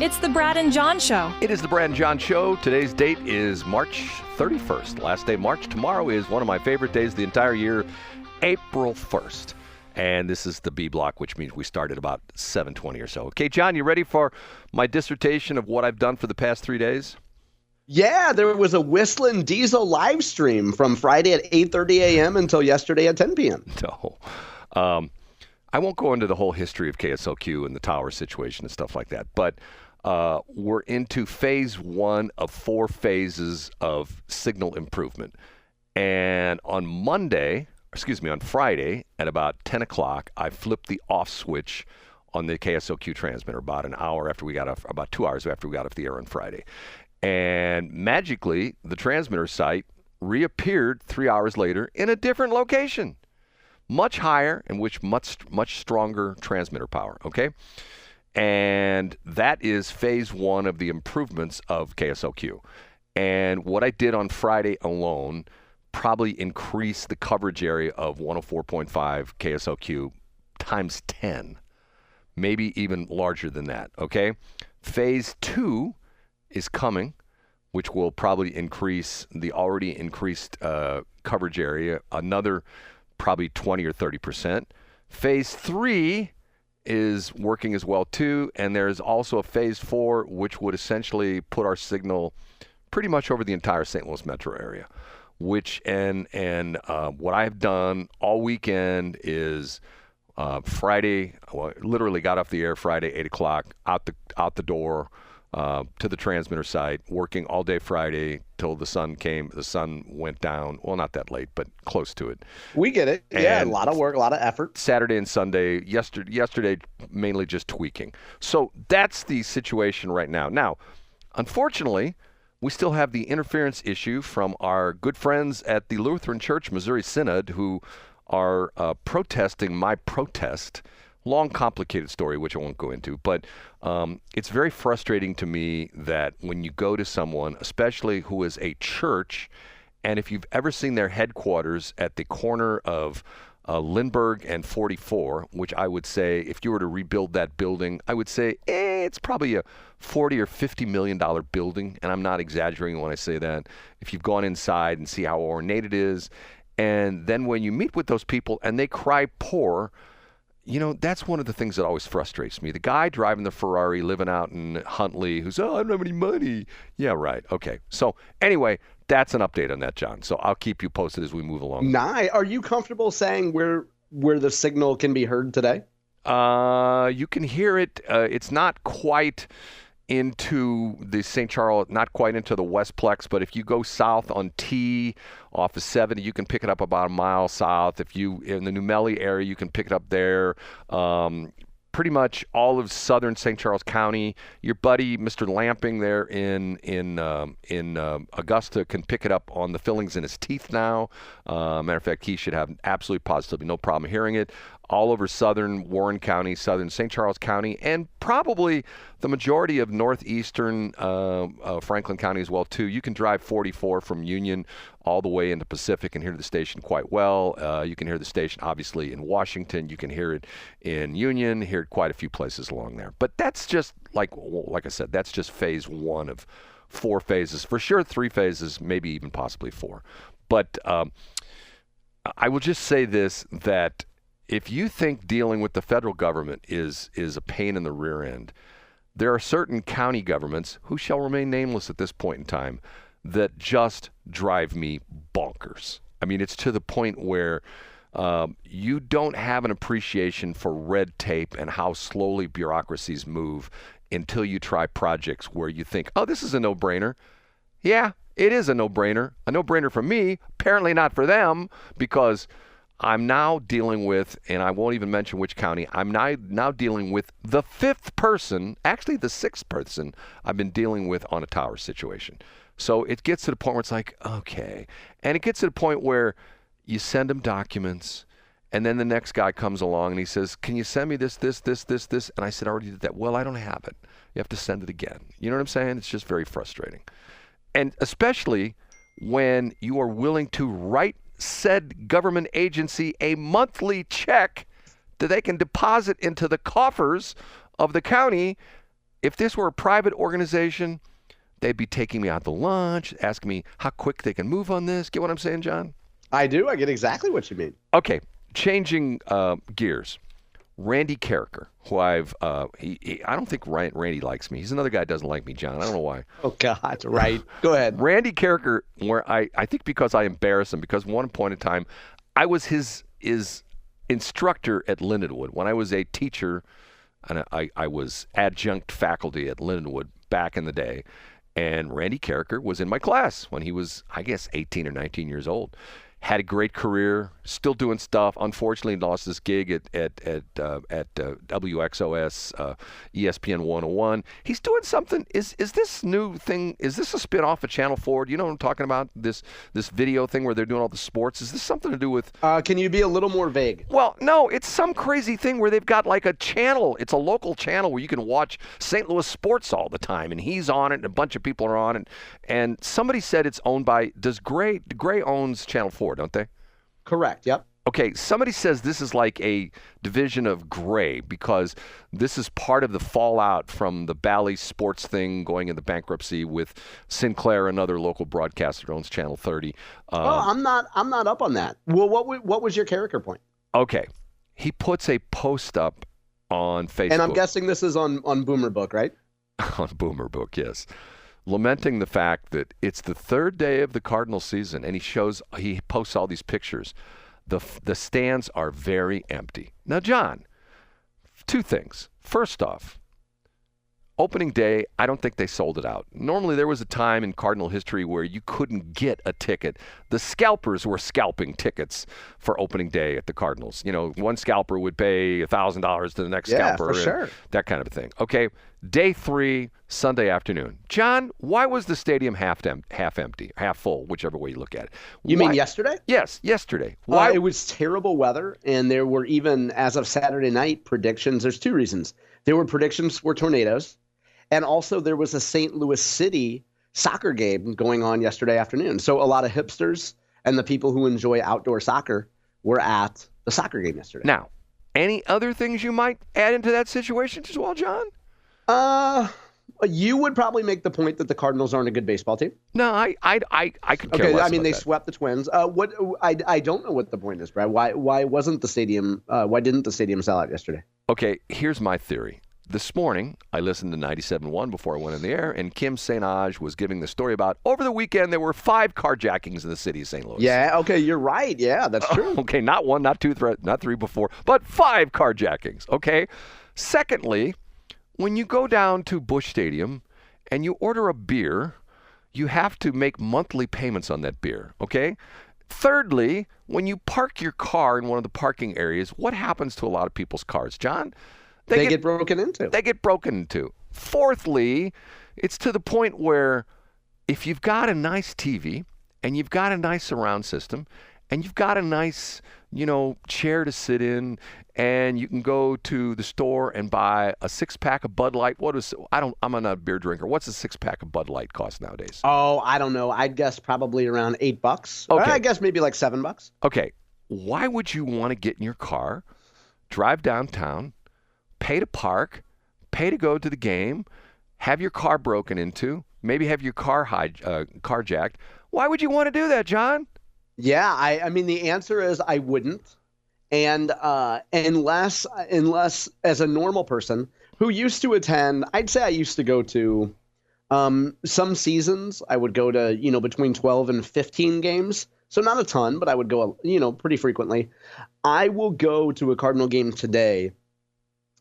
It's the Brad and John Show. It is the Brad and John Show. Today's date is March 31st. Last day of March. Tomorrow is one of my favorite days of the entire year, April 1st. And this is the B block, which means we start at about 7:20 or so. Okay, John, you ready for my dissertation of what I've done for the past 3 days? Yeah, there was a Whistling Diesel live stream from Friday at 8:30 a.m. until yesterday at 10 p.m. No. I won't go into the whole history of KSLQ and the tower situation and stuff like that, but we're into phase one of 4 phases of signal improvement. And on Friday at about 10 o'clock, I flipped the off switch on the KSLQ transmitter about 2 hours after we got off the air on Friday. And magically, the transmitter site reappeared 3 hours later in a different location, much higher and with much stronger transmitter power, okay? And that is phase one of the improvements of KSLQ. And what I did on Friday alone probably increased the coverage area of 104.5 KSLQ times 10, maybe even larger than that, okay? Phase two is coming, which will probably increase the already increased coverage area another probably 20 or 30%. Phase three is working as well too, and there's also a phase 4 which would essentially put our signal pretty much over the entire St. Louis metro area. Which and what I've done all weekend is Friday. Well, literally got off the air Friday 8 o'clock out the door to the transmitter site, working all day Friday till the sun came. The sun went down. Well, not that late, but close to it. We get it. Yeah, a lot of work, a lot of effort. Saturday and Sunday. Yesterday mainly just tweaking. So that's the situation right now. Now, unfortunately, we still have the interference issue from our good friends at the Lutheran Church Missouri Synod who are protesting my protest. Long, complicated story, which I won't go into, but it's very frustrating to me that when you go to someone, especially who is a church, and if you've ever seen their headquarters at the corner of Lindbergh and 44, which I would say, if you were to rebuild that building, I would say it's probably a $40 or $50 million building, and I'm not exaggerating when I say that. If you've gone inside and see how ornate it is, and then when you meet with those people and they cry poor, you know, that's one of the things that always frustrates me. The guy driving the Ferrari, living out in Huntley, who's, I don't have any money. Yeah, right. Okay. So anyway, that's an update on that, John. So I'll keep you posted as we move along. Are you comfortable saying where the signal can be heard today? You can hear it. It's not quite into the St. Charles, not quite into the Westplex, but if you go south on T off of 70, you can pick it up about a mile south. If you in the New Melle area, you can pick it up there. Pretty much all of southern St. Charles County. Your buddy, Mr. Lamping there in Augusta, can pick it up on the fillings in his teeth now. Matter of fact, he should have absolutely positively no problem hearing it. All over southern Warren County, southern St. Charles County, and probably the majority of northeastern Franklin County as well, too. You can drive 44 from Union all the way into Pacific and hear the station quite well. You can hear the station, obviously, in Washington. You can hear it in Union, hear it quite a few places along there. But that's just, like I said, that's just phase one of 4 phases. For sure, 3 phases, maybe even possibly 4. But I will just say this, that if you think dealing with the federal government is a pain in the rear end, there are certain county governments, who shall remain nameless at this point in time, that just drive me bonkers. I mean, it's to the point where you don't have an appreciation for red tape and how slowly bureaucracies move until you try projects where you think, oh, this is a no-brainer. Yeah, it is a no-brainer. A no-brainer for me, apparently not for them, because I'm now dealing with, and I won't even mention which county, I'm now dealing with the 5th person, actually the 6th person I've been dealing with on a tower situation. So it gets to the point where it's like, okay. And it gets to the point where you send them documents, and then the next guy comes along and he says, can you send me this? And I said, I already did that. Well, I don't have it. You have to send it again. You know what I'm saying? It's just very frustrating. And especially when you are willing to write said government agency a monthly check that they can deposit into the coffers of the county If this were a private organization, they'd be taking me out to lunch, asking me how quick they can move on this. Get what I'm saying, John? I do. I get exactly what you mean. Okay, changing gears. Randy Karraker, who I don't think Randy likes me. He's another guy that doesn't like me, John. I don't know why. Oh, God, right. Go ahead. Randy Karraker, where I think because I embarrassed him, because one point in time, I was his instructor at Lindenwood. When I was a teacher, and I was adjunct faculty at Lindenwood back in the day, and Randy Karraker was in my class when he was, I guess, 18 or 19 years old. Had a great career, still doing stuff. Unfortunately, lost his gig at WXOS, ESPN 101. He's doing something. Is this new thing? Is this a spin-off of Channel 4? Do you know what I'm talking about? This video thing where they're doing all the sports. Is this something to do with? Can you be a little more vague? Well, no. It's some crazy thing where they've got like a channel. It's a local channel where you can watch St. Louis sports all the time, and he's on it, and a bunch of people are on it. And somebody said it's owned by. Gray owns Channel 4? Don't they? Correct. Yep. Okay, somebody says this is like a division of Gray because this is part of the fallout from the Bally Sports thing going into bankruptcy with Sinclair, another local broadcaster owns Channel 30. I'm not up on that. Well, what was your Karraker point? Okay, he puts a post up on Facebook. And I'm guessing this is on Boomer Book, right? On Boomer Book, yes. Lamenting the fact that it's the third day of the Cardinals season, and he posts all these pictures. The stands are very empty. Now, John, two things. First off, opening day, I don't think they sold it out. Normally, there was a time in Cardinal history where you couldn't get a ticket. The scalpers were scalping tickets for opening day at the Cardinals. You know, one scalper would pay $1,000 to the next scalper. Yeah, for sure. That kind of a thing. Okay, day 3, Sunday afternoon. John, why was the stadium half empty, half full, whichever way you look at it? You mean yesterday? Yes, yesterday. Why? It was terrible weather, and there were even, as of Saturday night, predictions. There's two reasons. There were predictions for tornadoes. And also there was a St. Louis City soccer game going on yesterday afternoon. So a lot of hipsters and the people who enjoy outdoor soccer were at the soccer game yesterday. Now, any other things you might add into that situation as well, John? You would probably make the point that the Cardinals aren't a good baseball team. No, I could care less. I mean, about they that. swept the Twins. I don't know what the point is, Brad. Why wasn't the stadium? Why didn't the stadium sell out yesterday? Okay, here's my theory. This morning, I listened to 97.1 before I went in the air, and Kim St. Aj was giving the story about over the weekend there were 5 carjackings in the city of St. Louis. Yeah, okay, you're right. Yeah, that's true. Okay, not 1, not 2, not 3 before, but 5 carjackings, okay? Secondly, when you go down to Busch Stadium and you order a beer, you have to make monthly payments on that beer, okay? Thirdly, when you park your car in one of the parking areas, what happens to a lot of people's cars, John? They get broken into. They get broken into. Fourthly, it's to the point where if you've got a nice TV and you've got a nice surround system and you've got a nice, chair to sit in and you can go to the store and buy a 6-pack of Bud Light. I'm not a beer drinker. What's a 6-pack of Bud Light cost nowadays? Oh, I don't know. I'd guess probably around $8. Okay. I guess maybe like $7. Okay. Why would you want to get in your car, drive downtown, pay to park, pay to go to the game, have your car broken into, maybe have your car carjacked? Why would you want to do that, John? Yeah, I mean, the answer is I wouldn't. And unless as a normal person who used to attend, I'd say I used to go to some seasons. I would go to, between 12 and 15 games. So not a ton, but I would go, pretty frequently. I will go to a Cardinal game today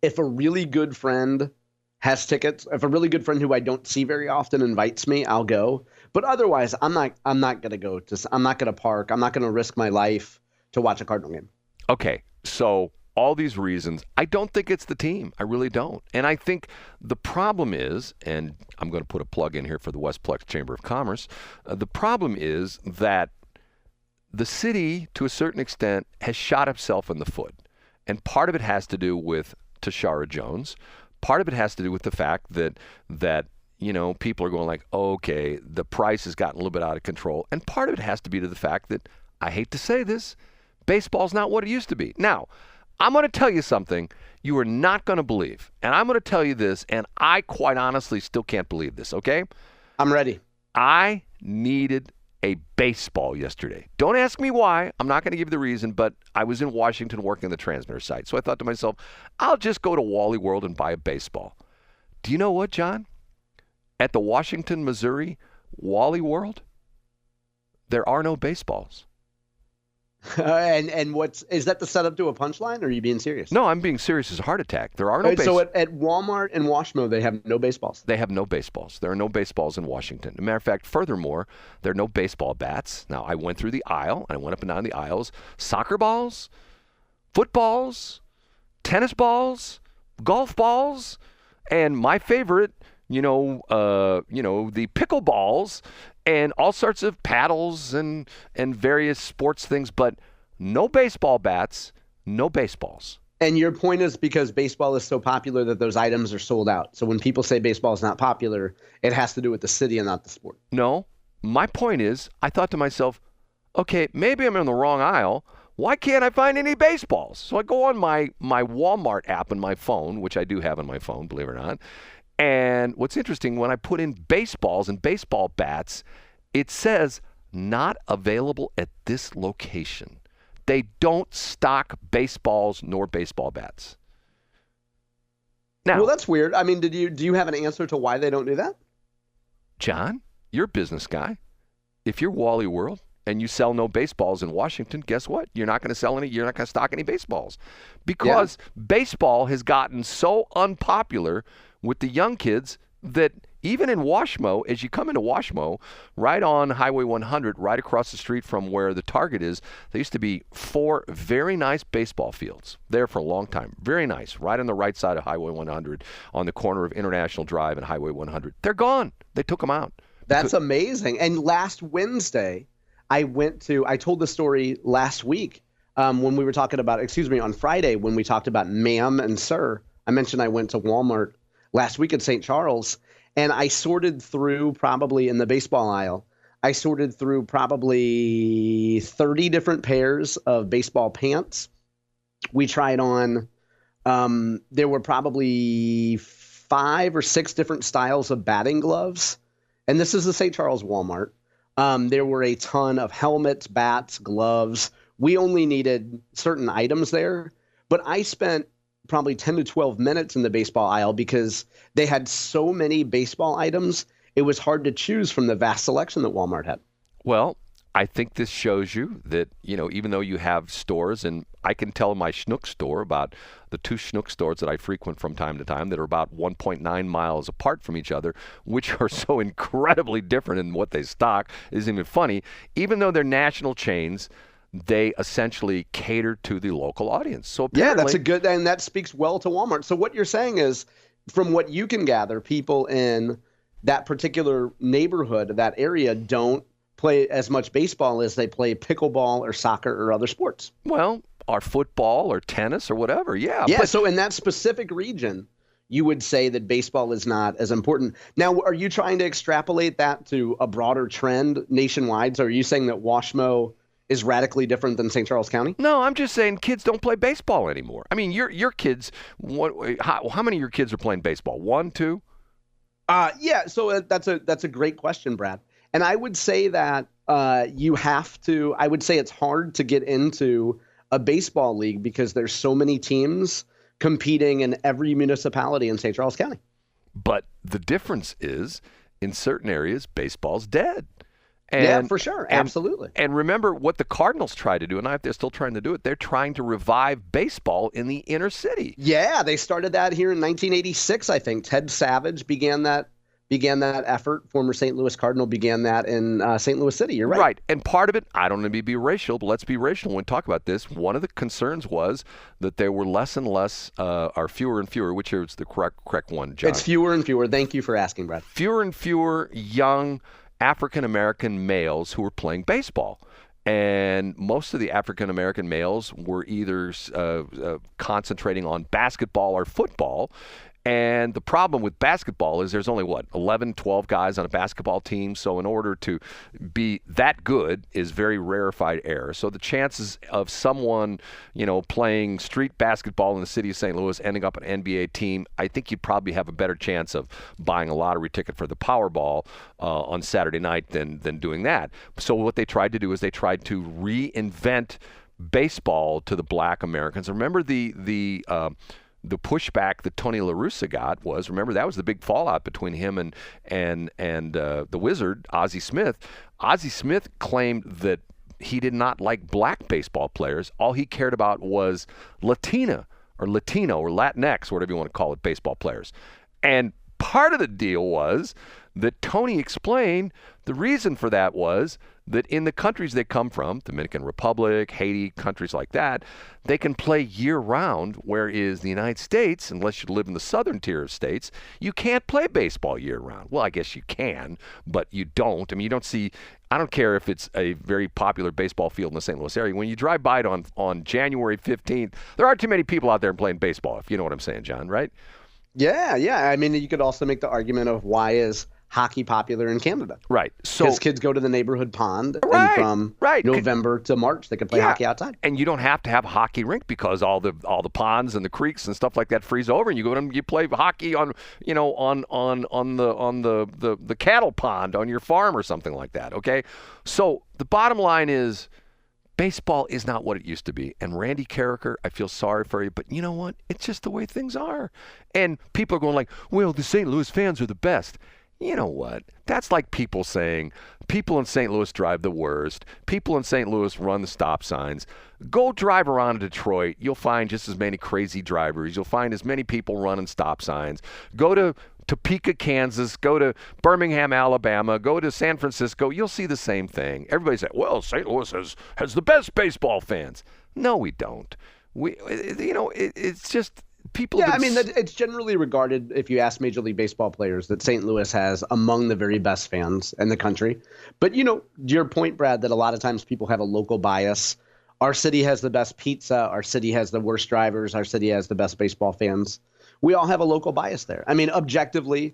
if a really good friend has tickets. If a really good friend who I don't see very often invites me, I'll go. But otherwise, I'm not going to go to. I'm not going to park. I'm not going to risk my life to watch a Cardinal game. Okay, so all these reasons, I don't think it's the team. I really don't. And I think the problem is, and I'm going to put a plug in here for the Westplex Chamber of Commerce, the problem is that the city, to a certain extent, has shot itself in the foot. And part of it has to do with Tashara Jones. Part of it has to do with the fact that people are going like, okay, the price has gotten a little bit out of control. And part of it has to be to the fact that, I hate to say this, baseball's not what it used to be. Now, I'm going to tell you something you are not going to believe. And I'm going to tell you this, and I quite honestly still can't believe this, okay? I'm ready. I needed a baseball yesterday. Don't ask me why. I'm not going to give you the reason, but I was in Washington working the transmitter site. So I thought to myself, I'll just go to Wally World and buy a baseball. Do you know what, John? At the Washington, Missouri Wally World, there are no baseballs. And is that the setup to a punchline, or are you being serious? No, I'm being serious as a heart attack. There are no baseballs. So at Walmart and Washmo, they have no baseballs. They have no baseballs. There are no baseballs in Washington. As a matter of fact, furthermore, there are no baseball bats. Now, I went through the aisle. I went up and down the aisles. Soccer balls, footballs, tennis balls, golf balls, and my favorite, the pickle balls, and all sorts of paddles and various sports things, but no baseball bats, no baseballs. And your point is because baseball is so popular that those items are sold out. So when people say baseball is not popular, it has to do with the city and not the sport. No, my point is, I thought to myself, okay, maybe I'm in the wrong aisle. Why can't I find any baseballs? So I go on my Walmart app on my phone, which I do have on my phone, believe it or not. And what's interesting, when I put in baseballs and baseball bats, it says not available at this location. They don't stock baseballs nor baseball bats. Now, well, that's weird. I mean, do you have an answer to why they don't do that? John, you're a business guy. If you're Wally World and you sell no baseballs in Washington, guess what? You're not going to stock any baseballs because baseball has gotten so unpopular with the young kids that even in Washmo, as you come into Washmo, right on Highway 100, right across the street from where the Target is, there used to be 4 very nice baseball fields there for a long time. Very nice, right on the right side of Highway 100 on the corner of International Drive and Highway 100. They're gone. They took them out. That's amazing. And last Wednesday, I told the story last week when we were talking about, on Friday when we talked about ma'am and sir. I mentioned I went to Walmart last week at St. Charles, and I sorted through probably in the baseball aisle, I sorted through probably 30 different pairs of baseball pants. We tried on, there were probably 5 or 6 different styles of batting gloves. And this is the St. Charles Walmart. There were a ton of helmets, bats, gloves. We only needed certain items there, but I spent probably 10 to 12 minutes in the baseball aisle because they had so many baseball items. It was hard to choose from the vast selection that Walmart had. Well, I think this shows you that, even though you have stores, and I can tell my Schnuck store about the 2 Schnuck stores that I frequent from time to time that are about 1.9 miles apart from each other, which are so incredibly different in what they stock, isn't even funny. Even though they're national chains, they essentially cater to the local audience. So that's and that speaks well to Walmart. So what you're saying is, from what you can gather, people in that particular neighborhood, that area, don't play as much baseball as they play pickleball or soccer or other sports. Well, or football or tennis or whatever. Yeah. So in that specific region, you would say that baseball is not as important. Now, are you trying to extrapolate that to a broader trend nationwide? So are you saying that Washmo is radically different than St. Charles County? No, I'm just saying kids don't play baseball anymore. I mean, your kids, how many of your kids are playing baseball? 1, 2? So that's a great question, Brad. And I would say that I would say it's hard to get into a baseball league because there's so many teams competing in every municipality in St. Charles County. But the difference is, in certain areas, baseball's dead. Yeah, for sure. Absolutely. And remember what the Cardinals tried to do, and they're still trying to do it. They're trying to revive baseball in the inner city. Yeah, they started that here in 1986, I think. Ted Savage began that effort. Former St. Louis Cardinal began that in St. Louis City. You're right. Right. And part of it, I don't want to be racial, but let's be racial when we talk about this. One of the concerns was that there were less and less, or fewer and fewer, which is the correct one, John? It's fewer and fewer. Thank you for asking, Brad. Fewer and fewer young African-American males who were playing baseball. And most of the African-American males were either concentrating on basketball or football. And the problem with basketball is there's only, 11, 12 guys on a basketball team. So in order to be that good is very rarefied air. So the chances of someone, playing street basketball in the city of St. Louis ending up an NBA team, I think you'd probably have a better chance of buying a lottery ticket for the Powerball on Saturday night than doing that. So what they tried to do is they tried to reinvent baseball to the black Americans. Remember the pushback that Tony La Russa got was, remember, that was the big fallout between him and the Wizard, Ozzie Smith. Ozzie Smith claimed that he did not like black baseball players. All he cared about was Latino or Latinx, whatever you want to call it, baseball players. And part of the deal was that Tony explained the reason for that was that in the countries they come from, Dominican Republic, Haiti, countries like that, they can play year-round, whereas the United States, unless you live in the southern tier of states, you can't play baseball year-round. Well, I guess you can, but you don't. I mean, you don't see – I don't care if it's a very popular baseball field in the St. Louis area. When you drive by it on January 15th, there aren't too many people out there playing baseball, if you know what I'm saying, John, right? Yeah. I mean, you could also make the argument of why is hockey popular in Canada? Right. So because kids go to the neighborhood pond, and from November to March they can play hockey outside. And you don't have to have a hockey rink because all the ponds and the creeks and stuff like that freeze over, and you go and you play hockey on the cattle pond on your farm or something like that. Okay. So the bottom line is, baseball is not what it used to be. And Randy Karraker, I feel sorry for you, but you know what? It's just the way things are. And people are going like, well, the St. Louis fans are the best. You know what? That's like people saying people in St. Louis drive the worst. People in St. Louis run the stop signs. Go drive around Detroit. You'll find just as many crazy drivers. You'll find as many people running stop signs. Go to Topeka, Kansas. Go to Birmingham, Alabama. Go to San Francisco. You'll see the same thing. Everybody says, well, St. Louis has the best baseball fans. No, we don't. It's just... people. Yeah, I mean, it's generally regarded, if you ask Major League Baseball players, that St. Louis has among the very best fans in the country. But, your point, Brad, that a lot of times people have a local bias. Our city has the best pizza. Our city has the worst drivers. Our city has the best baseball fans. We all have a local bias there. I mean, objectively,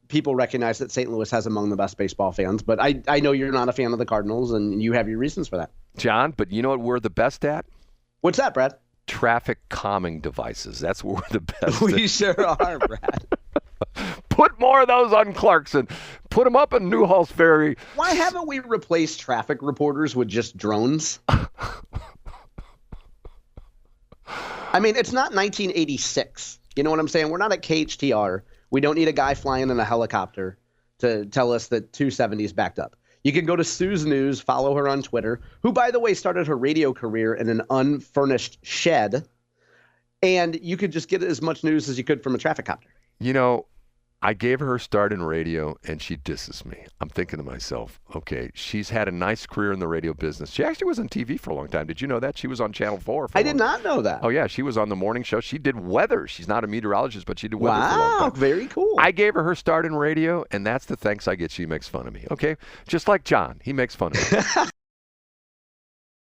people recognize that St. Louis has among the best baseball fans. But I know you're not a fan of the Cardinals, and you have your reasons for that. John, but you know what we're the best at? What's that, Brad? Traffic calming devices. That's where we're the best. We sure are, Brad. Put more of those on Clarkson. Put them up in Newhall's Ferry. Why haven't we replaced traffic reporters with just drones? I mean, it's not 1986. You know what I'm saying? We're not at KHTR. We don't need a guy flying in a helicopter to tell us that 270 is backed up. You can go to Sue's News, follow her on Twitter, who, by the way, started her radio career in an unfurnished shed. And you could just get as much news as you could from a traffic copter. I gave her a start in radio, and she disses me. I'm thinking to myself, okay, she's had a nice career in the radio business. She actually was on TV for a long time. Did you know that? She was on Channel 4 for I did not know that. Oh, yeah. She was on the morning show. She did weather. She's not a meteorologist, but she did weather for a long time. Wow, very cool. I gave her start in radio, and that's the thanks I get. She makes fun of me, okay? Just like John. He makes fun of me.